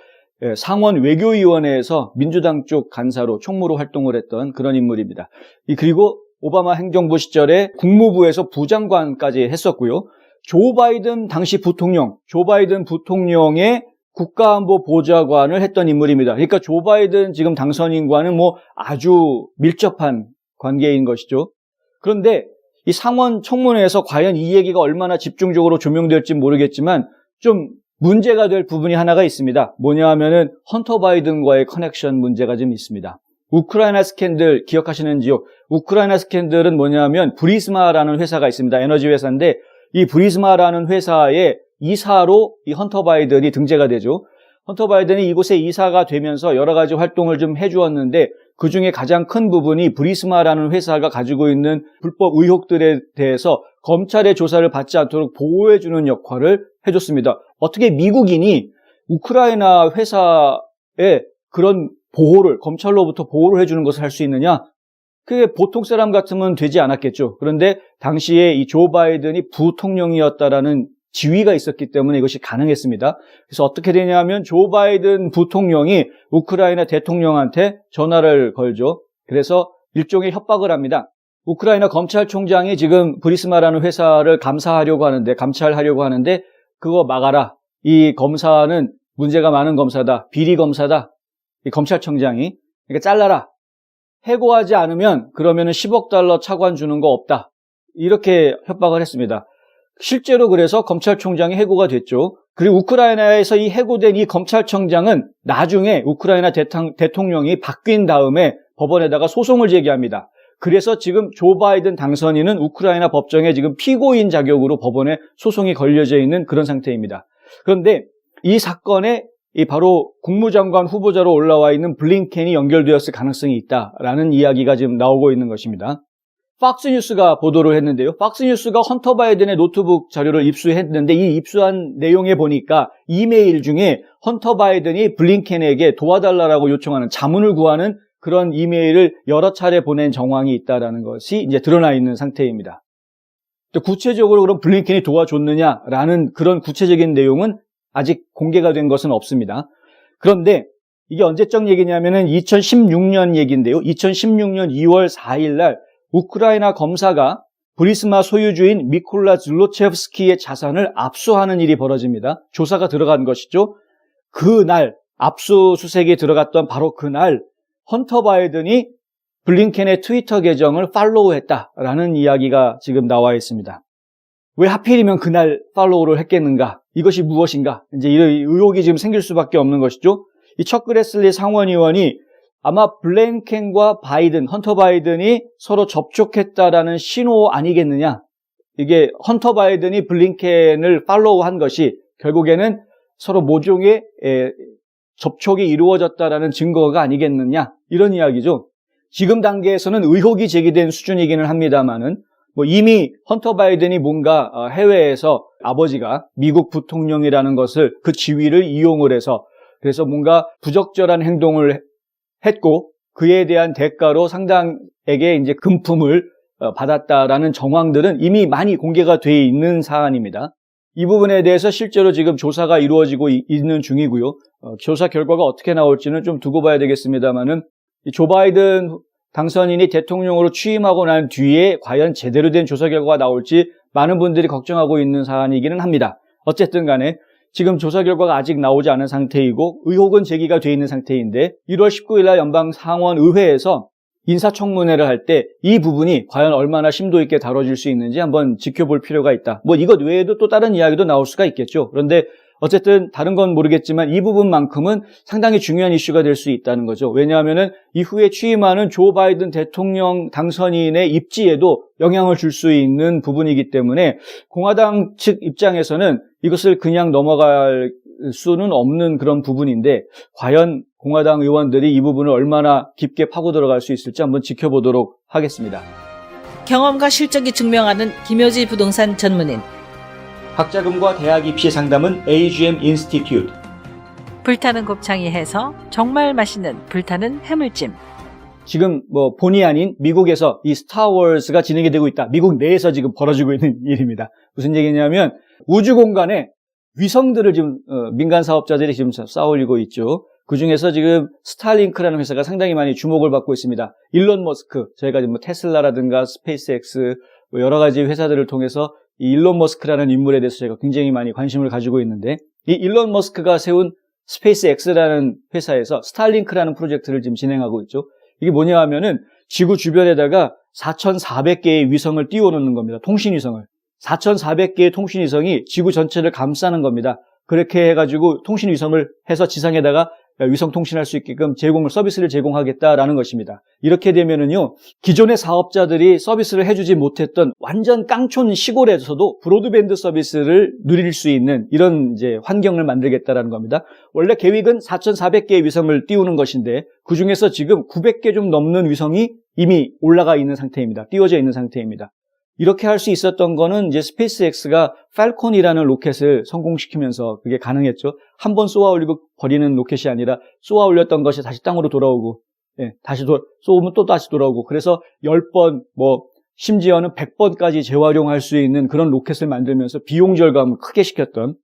상원 외교위원회에서 민주당 쪽 간사로 총무로 활동을 했던 그런 인물입니다. 그리고 오바마 행정부 시절에 국무부에서 부장관까지 했었고요. 조 바이든 당시 부통령, 조 바이든 부통령의 국가안보보좌관을 했던 인물입니다. 그러니까 조 바이든 지금 당선인과는 뭐 아주 밀접한 관계인 것이죠. 그런데 이 상원 청문회에서 과연 이 얘기가 얼마나 집중적으로 조명될지 모르겠지만 좀 문제가 될 부분이 하나가 있습니다. 뭐냐 하면은 헌터 바이든과의 커넥션 문제가 좀 있습니다. 우크라이나 스캔들 기억하시는지요? 우크라이나 스캔들은 뭐냐면 브리스마라는 회사가 있습니다. 에너지 회사인데 이 브리스마라는 회사의 이사로 이 헌터 바이든이 등재가 되죠. 헌터 바이든이 이곳에 이사가 되면서 여러 가지 활동을 좀 해주었는데 그중에 가장 큰 부분이 브리스마라는 회사가 가지고 있는 불법 의혹들에 대해서 검찰의 조사를 받지 않도록 보호해주는 역할을 해줬습니다. 어떻게 미국인이 우크라이나 회사에 그런 보호를, 검찰로부터 보호를 해주는 것을 할 수 있느냐? 그게 보통 사람 같으면 되지 않았겠죠. 그런데 당시에 이 조 바이든이 부통령이었다라는 지위가 있었기 때문에 이것이 가능했습니다. 그래서 어떻게 되냐면 조 바이든 부통령이 우크라이나 대통령한테 전화를 걸죠. 그래서 일종의 협박을 합니다. 우크라이나 검찰총장이 지금 브리스마라는 회사를 감찰하려고 하는데 그거 막아라. 이 검사는 문제가 많은 검사다. 비리 검사다. 이 검찰청장이. 그러니까 잘라라. 해고하지 않으면 그러면은 10억 달러 차관 주는 거 없다. 이렇게 협박을 했습니다. 실제로 그래서 검찰총장이 해고가 됐죠. 그리고 우크라이나에서 이 해고된 이 검찰청장은 나중에 우크라이나 대통령이 바뀐 다음에 법원에다가 소송을 제기합니다. 그래서 지금 조 바이든 당선인은 우크라이나 법정에 지금 피고인 자격으로 법원에 소송이 걸려져 있는 그런 상태입니다. 그런데 이 사건에 바로 국무장관 후보자로 올라와 있는 블링켄이 연결되었을 가능성이 있다라는 이야기가 지금 나오고 있는 것입니다. 팍스뉴스가 보도를 했는데요. 팍스뉴스가 헌터 바이든의 노트북 자료를 입수했는데 이 입수한 내용에 보니까 이메일 중에 헌터 바이든이 블링켄에게 도와달라고 요청하는 자문을 구하는 그런 이메일을 여러 차례 보낸 정황이 있다는 것이 이제 드러나 있는 상태입니다. 구체적으로 그럼 블링켄이 도와줬느냐라는 그런 구체적인 내용은 아직 공개가 된 것은 없습니다. 그런데 이게 언제적 얘기냐면은 2016년 얘기인데요. 2016년 2월 4일 날 우크라이나 검사가 브리스마 소유주인 미콜라 줄로체프스키의 자산을 압수하는 일이 벌어집니다. 조사가 들어간 것이죠. 그날 압수수색이 들어갔던 바로 그날 헌터 바이든이 블링켄의 트위터 계정을 팔로우했다라는 이야기가 지금 나와 있습니다. 왜 하필이면 그날 팔로우를 했겠는가? 이것이 무엇인가? 이제 이런 의혹이 지금 생길 수밖에 없는 것이죠. 이 척 그레슬리 상원의원이 아마 블링켄과 바이든, 헌터 바이든이 서로 접촉했다라는 신호 아니겠느냐? 이게 헌터 바이든이 블링켄을 팔로우한 것이 결국에는 서로 모종의 접촉이 이루어졌다라는 증거가 아니겠느냐? 이런 이야기죠. 지금 단계에서는 의혹이 제기된 수준이기는 합니다만은 이미 헌터 바이든이 뭔가 해외에서 아버지가 미국 부통령이라는 것을 그 지위를 이용을 해서 그래서 뭔가 부적절한 행동을 했고 그에 대한 대가로 상당에게 이제 금품을 받았다라는 정황들은 이미 많이 공개가 돼 있는 사안입니다. 이 부분에 대해서 실제로 지금 조사가 이루어지고 있는 중이고요. 조사 결과가 어떻게 나올지는 좀 두고 봐야 되겠습니다만은 조 바이든 당선인이 대통령으로 취임하고 난 뒤에 과연 제대로 된 조사 결과가 나올지 많은 분들이 걱정하고 있는 사안이기는 합니다. 어쨌든 간에 지금 조사 결과가 아직 나오지 않은 상태이고 의혹은 제기가 돼 있는 상태인데 1월 19일 날 연방상원의회에서 인사청문회를 할 때 이 부분이 과연 얼마나 심도 있게 다뤄질 수 있는지 한번 지켜볼 필요가 있다. 이것 외에도 또 다른 이야기도 나올 수가 있겠죠. 그런데 어쨌든 다른 건 모르겠지만 이 부분만큼은 상당히 중요한 이슈가 될 수 있다는 거죠. 왜냐하면은 이후에 취임하는 조 바이든 대통령 당선인의 입지에도 영향을 줄 수 있는 부분이기 때문에 공화당 측 입장에서는 이것을 그냥 넘어갈 수는 없는 그런 부분인데 과연 공화당 의원들이 이 부분을 얼마나 깊게 파고 들어갈 수 있을지 한번 지켜보도록 하겠습니다. 경험과 실적이 증명하는 김효지 부동산 전문인. 학자금과 대학 입시 상담은 AGM 인스티튜트. 불타는 곱창이 해서 정말 맛있는 불타는 해물찜. 지금 뭐 본의 아닌 미국에서 이 스타워즈가 진행이 되고 있다. 미국 내에서 지금 벌어지고 있는 일입니다. 무슨 얘기냐면 우주 공간에 위성들을 지금 민간 사업자들이 지금 쌓아올리고 있죠. 그중에서 지금 스타링크라는 회사가 상당히 많이 주목을 받고 있습니다. 일론 머스크, 저희가 뭐 테슬라라든가 스페이스X 뭐 여러 가지 회사들을 통해서 이 일론 머스크라는 인물에 대해서 제가 굉장히 많이 관심을 가지고 있는데 이 일론 머스크가 세운 스페이스X라는 회사에서 스타링크라는 프로젝트를 지금 진행하고 있죠. 이게 뭐냐 하면은 지구 주변에다가 4,400개의 위성을 띄워놓는 겁니다. 통신위성을. 4,400개의 통신위성이 지구 전체를 감싸는 겁니다. 그렇게 해가지고 통신위성을 해서 지상에다가 위성 통신할 수 있게끔 서비스를 제공하겠다라는 것입니다. 이렇게 되면은요, 기존의 사업자들이 서비스를 해주지 못했던 완전 깡촌 시골에서도 브로드밴드 서비스를 누릴 수 있는 이런 이제 환경을 만들겠다라는 겁니다. 원래 계획은 4,400개의 위성을 띄우는 것인데, 그 중에서 지금 900개 좀 넘는 위성이 이미 올라가 있는 상태입니다. 띄워져 있는 상태입니다. 이렇게 할 수 있었던 거는 이제 스페이스X가 팔콘이라는 로켓을 성공시키면서 그게 가능했죠. 한 번 쏘아 올리고 버리는 로켓이 아니라 쏘아 올렸던 것이 다시 땅으로 돌아오고, 다시 쏘면 또 다시 돌아오고, 그래서 10번, 심지어는 100번까지 재활용할 수 있는 그런 로켓을 만들면서 비용 절감을 크게 시켰던,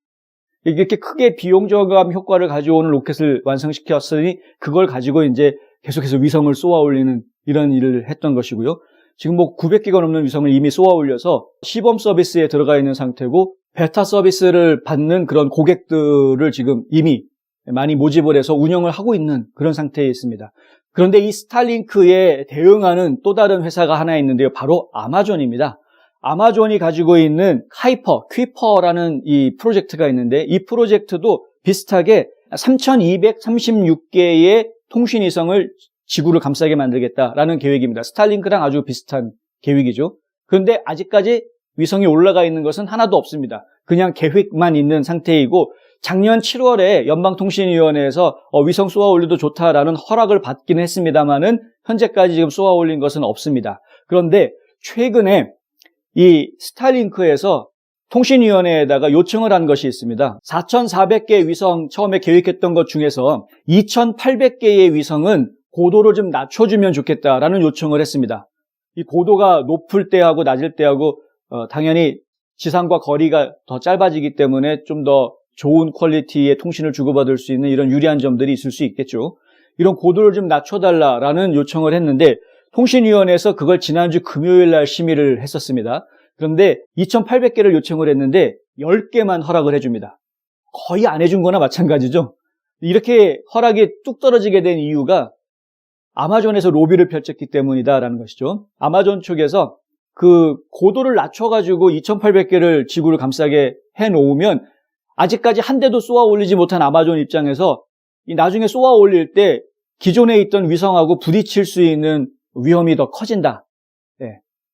이렇게 크게 비용 절감 효과를 가져오는 로켓을 완성시켰으니 그걸 가지고 이제 계속해서 위성을 쏘아 올리는 이런 일을 했던 것이고요. 지금 900개가 넘는 위성을 이미 쏘아 올려서 시범 서비스에 들어가 있는 상태고 베타 서비스를 받는 그런 고객들을 지금 이미 많이 모집을 해서 운영을 하고 있는 그런 상태에 있습니다. 그런데 이 스타링크에 대응하는 또 다른 회사가 하나 있는데요. 바로 아마존입니다. 아마존이 가지고 있는 퀴퍼라는 이 프로젝트가 있는데 이 프로젝트도 비슷하게 3,236개의 통신위성을 지구를 감싸게 만들겠다라는 계획입니다. 스타링크랑 아주 비슷한 계획이죠. 그런데 아직까지 위성이 올라가 있는 것은 하나도 없습니다. 그냥 계획만 있는 상태이고 작년 7월에 연방통신위원회에서 위성 쏘아 올려도 좋다라는 허락을 받기는 했습니다만은 현재까지 지금 쏘아 올린 것은 없습니다. 그런데 최근에 이 스타링크에서 통신위원회에다가 요청을 한 것이 있습니다. 4,400개 위성 처음에 계획했던 것 중에서 2,800개의 위성은 고도를 좀 낮춰주면 좋겠다라는 요청을 했습니다. 이 고도가 높을 때하고 낮을 때하고 당연히 지상과 거리가 더 짧아지기 때문에 좀 더 좋은 퀄리티의 통신을 주고받을 수 있는 이런 유리한 점들이 있을 수 있겠죠. 이런 고도를 좀 낮춰달라라는 요청을 했는데 통신위원회에서 그걸 지난주 금요일 날 심의를 했었습니다. 그런데 2,800개를 요청을 했는데 10개만 허락을 해줍니다. 거의 안 해준 거나 마찬가지죠. 이렇게 허락이 뚝 떨어지게 된 이유가 아마존에서 로비를 펼쳤기 때문이다라는 것이죠. 아마존 쪽에서 그 고도를 낮춰가지고 2,800개를 지구를 감싸게 해놓으면 아직까지 한 대도 쏘아 올리지 못한 아마존 입장에서 나중에 쏘아 올릴 때 기존에 있던 위성하고 부딪힐 수 있는 위험이 더 커진다.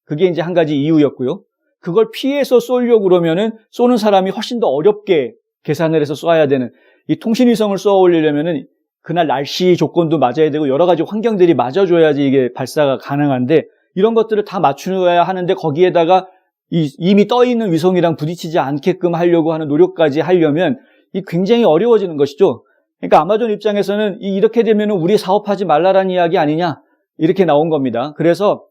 그게 이제 한 가지 이유였고요. 그걸 피해서 쏘려고 그러면은 쏘는 사람이 훨씬 더 어렵게 계산을 해서 쏘아야 되는 이 통신위성을 쏘아 올리려면은 그날 날씨 조건도 맞아야 되고 여러 가지 환경들이 맞아줘야지 이게 발사가 가능한데 이런 것들을 다 맞추어야 하는데 거기에다가 이미 떠 있는 위성이랑 부딪히지 않게끔 하려고 하는 노력까지 하려면 이 굉장히 어려워지는 것이죠. 그러니까 아마존 입장에서는 이렇게 되면 우리 사업하지 말라라는 이야기 아니냐 이렇게 나온 겁니다. 그래서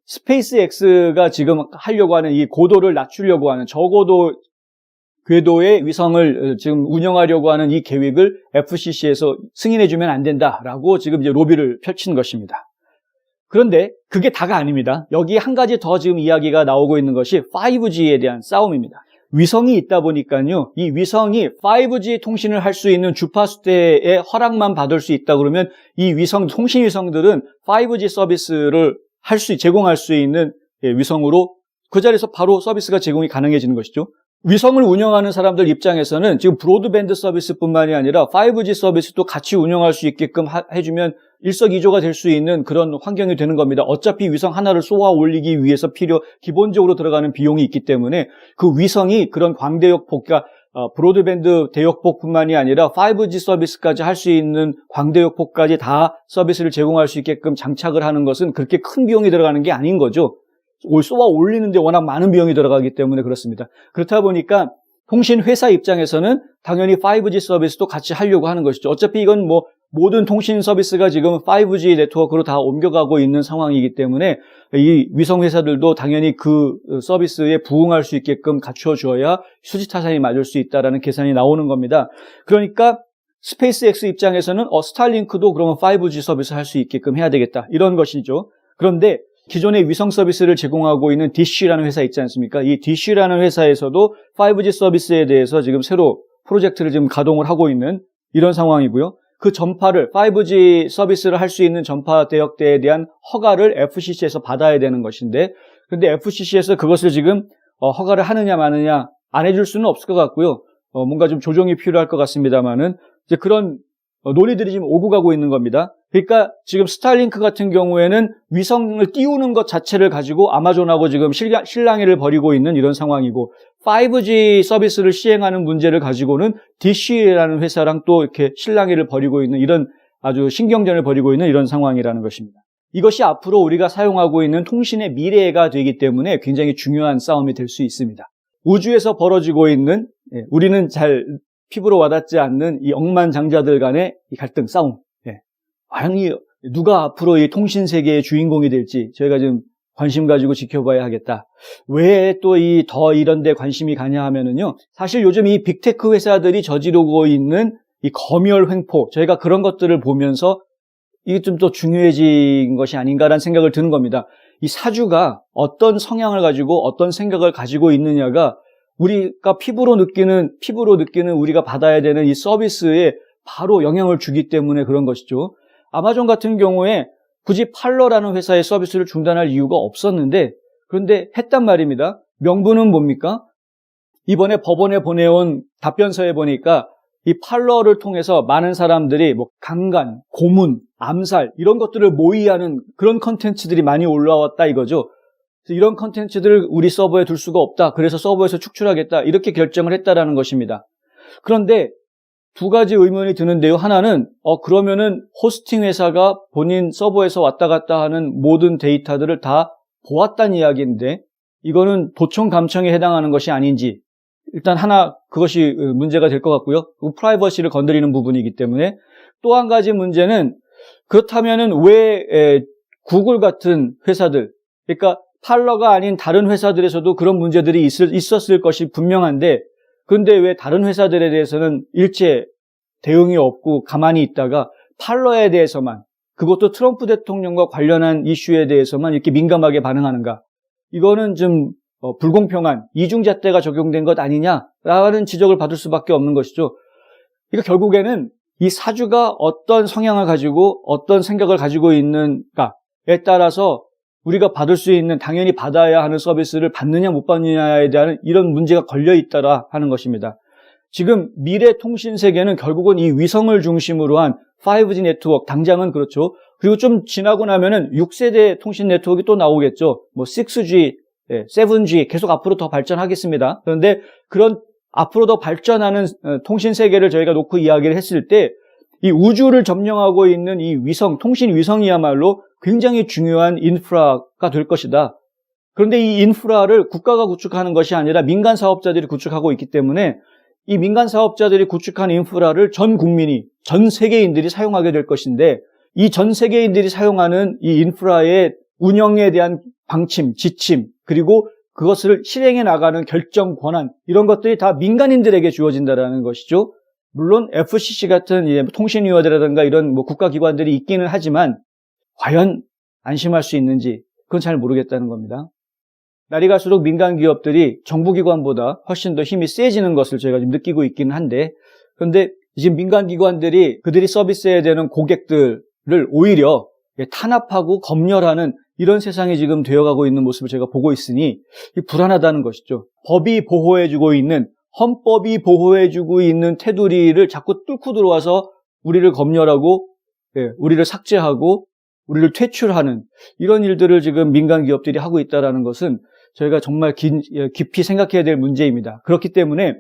스페이스X가 지금 하려고 하는 이 고도를 낮추려고 하는 저고도 궤도의 위성을 지금 운영하려고 하는 이 계획을 FCC에서 승인해주면 안 된다라고 지금 이제 로비를 펼친 것입니다. 그런데 그게 다가 아닙니다. 여기 한 가지 더 지금 이야기가 나오고 있는 것이 5G에 대한 싸움입니다. 위성이 있다 보니까요, 이 위성이 5G 통신을 할 수 있는 주파수대의 허락만 받을 수 있다 그러면 이 통신 위성들은 5G 서비스를 제공할 수 있는 위성으로 그 자리에서 바로 서비스가 제공이 가능해지는 것이죠. 위성을 운영하는 사람들 입장에서는 지금 브로드밴드 서비스뿐만이 아니라 5G 서비스도 같이 운영할 수 있게끔 해주면 일석이조가 될 수 있는 그런 환경이 되는 겁니다. 어차피 위성 하나를 쏘아 올리기 위해서 기본적으로 들어가는 비용이 있기 때문에 그 위성이 그런 광대역폭, 그러니까 브로드밴드 대역폭뿐만이 아니라 5G 서비스까지 할 수 있는 광대역폭까지 다 서비스를 제공할 수 있게끔 장착을 하는 것은 그렇게 큰 비용이 들어가는 게 아닌 거죠. 쏘아 올리는데 워낙 많은 비용이 들어가기 때문에 그렇습니다. 그렇다 보니까 통신 회사 입장에서는 당연히 5G 서비스도 같이 하려고 하는 것이죠. 어차피 이건 뭐 모든 통신 서비스가 지금 5G 네트워크로 다 옮겨가고 있는 상황이기 때문에 이 위성 회사들도 당연히 그 서비스에 부응할 수 있게끔 갖춰줘야 수지타산이 맞을 수 있다라는 계산이 나오는 겁니다. 그러니까 스페이스X 입장에서는 스타링크도 그러면 5G 서비스 할 수 있게끔 해야 되겠다, 이런 것이죠. 그런데 기존의 위성 서비스를 제공하고 있는 DISH라는 회사 있지 않습니까? 이 DISH라는 회사에서도 5G 서비스에 대해서 지금 새로 프로젝트를 지금 가동을 하고 있는 이런 상황이고요. 그 전파를 5G 서비스를 할 수 있는 전파 대역대에 대한 허가를 FCC에서 받아야 되는 것인데, 근데 FCC에서 그것을 지금 허가를 하느냐 마느냐 안 해줄 수는 없을 것 같고요. 뭔가 좀 조정이 필요할 것 같습니다만은 이제 그런 논의들이 지금 오고 가고 있는 겁니다. 그러니까 지금 스타링크 같은 경우에는 위성을 띄우는 것 자체를 가지고 아마존하고 지금 실랑이를 벌이고 있는 이런 상황이고, 5G 서비스를 시행하는 문제를 가지고는 DISH라는 회사랑 또 이렇게 실랑이를 벌이고 있는, 이런 아주 신경전을 벌이고 있는 이런 상황이라는 것입니다. 이것이 앞으로 우리가 사용하고 있는 통신의 미래가 되기 때문에 굉장히 중요한 싸움이 될 수 있습니다. 우주에서 벌어지고 있는, 우리는 잘 피부로 와닿지 않는 이 억만장자들 간의 이 갈등, 싸움. 과연 누가 앞으로 이 통신 세계의 주인공이 될지 저희가 좀 관심 가지고 지켜봐야 하겠다. 왜 또 더 이런 데 관심이 가냐 하면은요, 사실 요즘 이 빅테크 회사들이 저지르고 있는 이 검열 횡포, 저희가 그런 것들을 보면서 이게 좀 더 중요해진 것이 아닌가라는 생각을 드는 겁니다. 이 사주가 어떤 성향을 가지고 어떤 생각을 가지고 있느냐가 우리가 피부로 느끼는 우리가 받아야 되는 이 서비스에 바로 영향을 주기 때문에 그런 것이죠. 아마존 같은 경우에 굳이 팔러라는 회사의 서비스를 중단할 이유가 없었는데, 그런데 했단 말입니다. 명분은 뭡니까? 이번에 법원에 보내온 답변서에 보니까 이 팔러를 통해서 많은 사람들이 뭐 강간, 고문, 암살 이런 것들을 모의하는 그런 컨텐츠들이 많이 올라왔다 이거죠. 그래서 이런 컨텐츠들을 우리 서버에 둘 수가 없다, 그래서 서버에서 축출하겠다, 이렇게 결정을 했다라는 것입니다. 그런데 두 가지 의문이 드는데요. 하나는 그러면은 호스팅 회사가 본인 서버에서 왔다 갔다 하는 모든 데이터들을 다 보았다는 이야기인데, 이거는 도청 감청에 해당하는 것이 아닌지, 일단 하나 그것이 문제가 될 것 같고요. 프라이버시를 건드리는 부분이기 때문에. 또 한 가지 문제는, 그렇다면은 왜 구글 같은 회사들, 그러니까 팔러가 아닌 다른 회사들에서도 그런 문제들이 있었을 것이 분명한데, 그런데 왜 다른 회사들에 대해서는 일체 대응이 없고 가만히 있다가 팔러에 대해서만, 그것도 트럼프 대통령과 관련한 이슈에 대해서만 이렇게 민감하게 반응하는가? 이거는 좀 불공평한 이중잣대가 적용된 것 아니냐라는 지적을 받을 수밖에 없는 것이죠. 그러니까 결국에는 이 사주가 어떤 성향을 가지고 어떤 생각을 가지고 있는가에 따라서 우리가 받을 수 있는, 당연히 받아야 하는 서비스를 받느냐 못 받느냐에 대한 이런 문제가 걸려 있다라 하는 것입니다. 지금 미래 통신 세계는 결국은 이 위성을 중심으로 한 5G 네트워크, 당장은 그렇죠. 그리고 좀 지나고 나면은 6세대 통신 네트워크가 또 나오겠죠. 뭐 6G, 7G 계속 앞으로 더 발전하겠습니다. 그런데 그런 앞으로 더 발전하는 통신 세계를 저희가 놓고 이야기를 했을 때, 이 우주를 점령하고 있는 이 위성, 통신 위성이야말로 굉장히 중요한 인프라가 될 것이다. 그런데 이 인프라를 국가가 구축하는 것이 아니라 민간 사업자들이 구축하고 있기 때문에 이 민간 사업자들이 구축한 인프라를 전 국민이, 전 세계인들이 사용하게 될 것인데, 이 전 세계인들이 사용하는 이 인프라의 운영에 대한 방침, 지침, 그리고 그것을 실행해 나가는 결정 권한, 이런 것들이 다 민간인들에게 주어진다는 것이죠. 물론 FCC 같은 통신위원회라든가 이런 국가기관들이 있기는 하지만 과연 안심할 수 있는지 그건 잘 모르겠다는 겁니다. 날이 갈수록 민간 기업들이 정부기관보다 훨씬 더 힘이 세지는 것을 저희가 지금 느끼고 있기는 한데, 그런데 지금 민간 기관들이 그들이 서비스해야 되는 고객들을 오히려 탄압하고 검열하는 이런 세상이 지금 되어가고 있는 모습을 제가 보고 있으니 불안하다는 것이죠. 법이 보호해주고 있는, 헌법이 보호해주고 있는 테두리를 자꾸 뚫고 들어와서 우리를 검열하고, 우리를 삭제하고 우리를 퇴출하는 이런 일들을 지금 민간 기업들이 하고 있다는 것은 저희가 정말 깊이 생각해야 될 문제입니다. 그렇기 때문에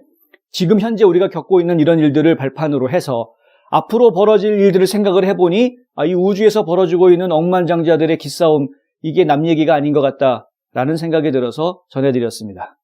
지금 현재 우리가 겪고 있는 이런 일들을 발판으로 해서 앞으로 벌어질 일들을 생각을 해보니 이 우주에서 벌어지고 있는 억만장자들의 기싸움, 이게 남 얘기가 아닌 것 같다라는 생각이 들어서 전해드렸습니다.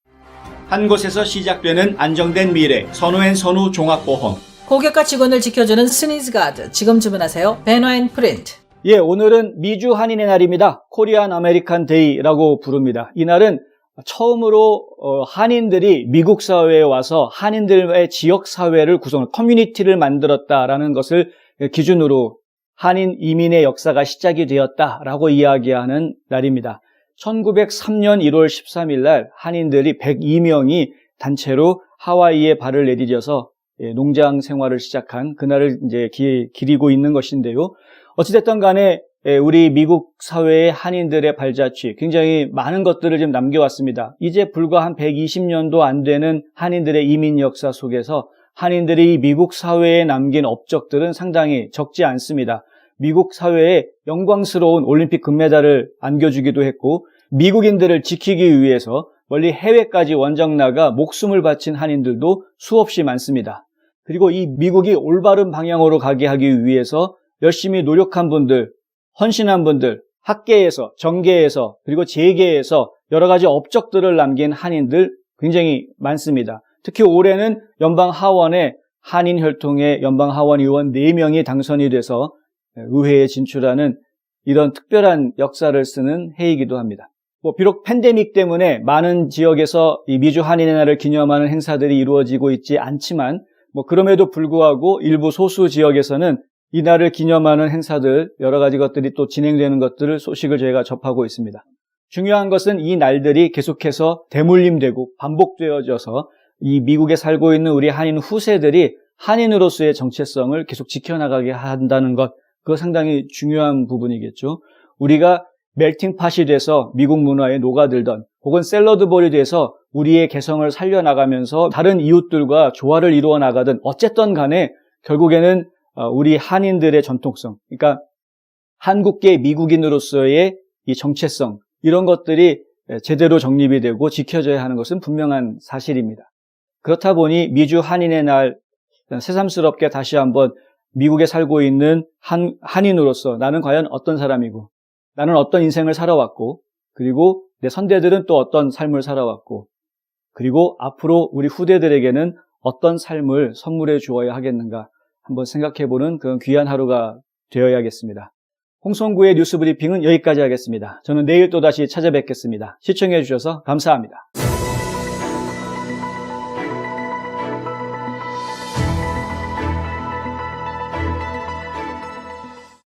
한 곳에서 시작되는 안정된 미래, 선우앤선우 종합보험. 고객과 직원을 지켜주는 스니즈가드. 지금 주문하세요. 베너앤프린트. 예, 오늘은 미주 한인의 날입니다. 코리안 아메리칸 데이라고 부릅니다. 이날은 처음으로 한인들이 미국 사회에 와서 한인들의 지역 사회를 구성, 커뮤니티를 만들었다라는 것을 기준으로 한인 이민의 역사가 시작이 되었다라고 이야기하는 날입니다. 1903년 1월 13일 날 한인들이 102명이 단체로 하와이에 발을 내디뎌서 농장 생활을 시작한 그날을 이제 기리고 있는 것인데요. 어찌됐든 간에 우리 미국 사회의 한인들의 발자취, 굉장히 많은 것들을 좀 남겨왔습니다. 이제 불과 한 120년도 안 되는 한인들의 이민 역사 속에서 한인들이 미국 사회에 남긴 업적들은 상당히 적지 않습니다. 미국 사회에 영광스러운 올림픽 금메달을 안겨주기도 했고, 미국인들을 지키기 위해서 멀리 해외까지 원정 나가 목숨을 바친 한인들도 수없이 많습니다. 그리고 이 미국이 올바른 방향으로 가게 하기 위해서 열심히 노력한 분들, 헌신한 분들, 학계에서, 정계에서, 그리고 재계에서 여러 가지 업적들을 남긴 한인들 굉장히 많습니다. 특히 올해는 연방 하원에 한인 혈통의 연방 하원 의원 4명이 당선이 돼서 의회에 진출하는 이런 특별한 역사를 쓰는 해이기도 합니다. 비록 팬데믹 때문에 많은 지역에서 이 미주 한인의 날을 기념하는 행사들이 이루어지고 있지 않지만 그럼에도 불구하고 일부 소수 지역에서는 이 날을 기념하는 행사들, 여러 가지 것들이 또 진행되는 것들을 소식을 저희가 접하고 있습니다. 중요한 것은 이 날들이 계속해서 대물림되고 반복되어져서 이 미국에 살고 있는 우리 한인 후세들이 한인으로서의 정체성을 계속 지켜나가게 한다는 것, 그거 상당히 중요한 부분이겠죠. 우리가 멜팅팟이 돼서 미국 문화에 녹아들던 혹은 샐러드볼이 돼서 우리의 개성을 살려나가면서 다른 이웃들과 조화를 이루어 나가든 어쨌든 간에 결국에는 우리 한인들의 전통성, 그러니까 한국계 미국인으로서의 이 정체성, 이런 것들이 제대로 정립이 되고 지켜져야 하는 것은 분명한 사실입니다. 그렇다 보니 미주 한인의 날 새삼스럽게 다시 한번 미국에 살고 있는 한인으로서 나는 과연 어떤 사람이고, 나는 어떤 인생을 살아왔고, 그리고 내 선대들은 또 어떤 삶을 살아왔고, 그리고 앞으로 우리 후대들에게는 어떤 삶을 선물해 주어야 하겠는가 한번 생각해보는 그런 귀한 하루가 되어야겠습니다. 홍성구의 뉴스 브리핑은 여기까지 하겠습니다. 저는 내일 또다시 찾아뵙겠습니다. 시청해 주셔서 감사합니다.